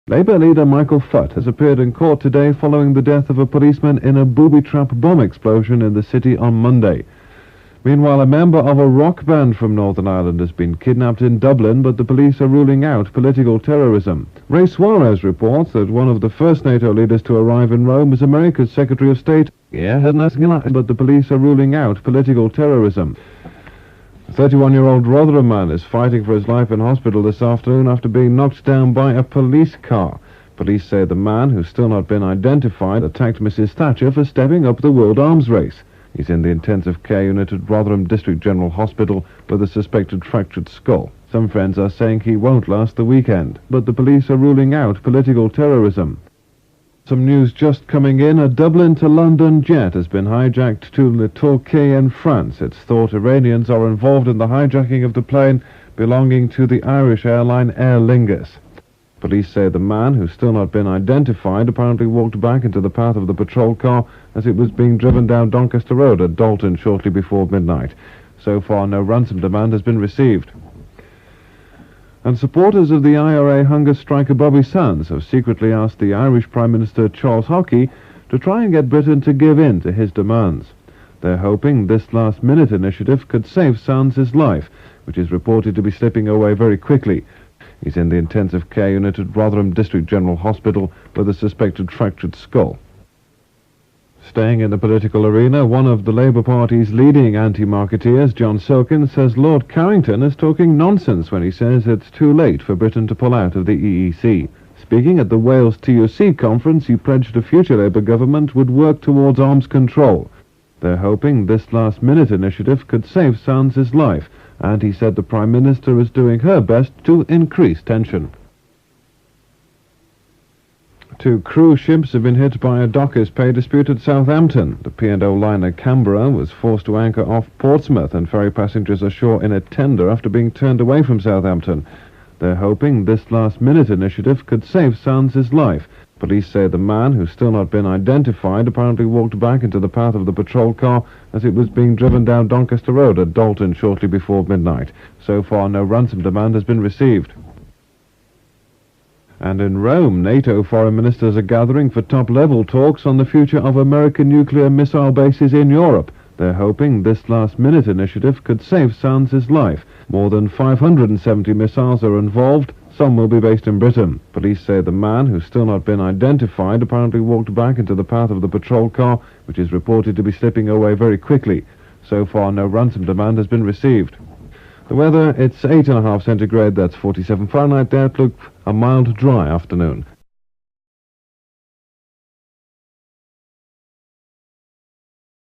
Labour leader Michael Foot has appeared in court today following the death of a policeman in a booby-trap bomb explosion in the city on Monday. Meanwhile, a member of a rock band from Northern Ireland has been kidnapped in Dublin, but the police are ruling out political terrorism. Ray Suarez reports that one of the first NATO leaders to arrive in Rome is America's Secretary of State, but the police are ruling out political terrorism. A 31-year-old Rotherham man is fighting for his life in hospital this afternoon after being knocked down by a police car. Police say the man, who's still not been identified, attacked Mrs. Thatcher for stepping up the World Arms Race. He's in the intensive care unit at Rotherham District General Hospital with a suspected fractured skull. Some friends are saying he won't last the weekend, but the police are ruling out political terrorism. Some news just coming in. A Dublin to London jet has been hijacked to Torquay in France. It's thought Iranians are involved in the hijacking of the plane belonging to the Irish airline Aer Lingus. Police say the man, who's still not been identified, apparently walked back into the path of the patrol car as it was being driven down Doncaster Road at Dalton shortly before midnight. So far, no ransom demand has been received. And supporters of the IRA hunger striker Bobby Sands have secretly asked the Irish Prime Minister Charles Haughey to try and get Britain to give in to his demands. They're hoping this last-minute initiative could save Sands' life, which is reported to be slipping away very quickly. He's in the intensive care unit at Rotherham District General Hospital with a suspected fractured skull. Staying in the political arena, one of the Labour Party's leading anti-marketeers, John says Lord Carrington is talking nonsense when he says it's too late for Britain to pull out of the EEC. Speaking at the Wales TUC conference, he pledged a future Labour government would work towards arms control. They're hoping this last-minute initiative could save Sands' life, and he said the Prime Minister is doing her best to increase tension. 2 cruise ships have been hit by a dockers' pay dispute at Southampton. The P&O liner Canberra was forced to anchor off Portsmouth and ferry passengers ashore in a tender after being turned away from Southampton. They're hoping this last-minute initiative could save Sands' life. Police say the man, who's still not been identified, apparently walked back into the path of the patrol car as it was being driven down Doncaster Road at Dalton shortly before midnight. So far, no ransom demand has been received. And in Rome, NATO foreign ministers are gathering for top-level talks on the future of American nuclear missile bases in Europe. They're hoping this last-minute initiative could save Sands' life. More than 570 missiles are involved. Some will be based in Britain. Police say the man, who's still not been identified, apparently walked back into the path of the patrol car, which is reported to be slipping away very quickly. So far, no ransom demand has been received. The weather, it's 8.5 centigrade, that's 47 Fahrenheit. The outlook, a mild, dry afternoon.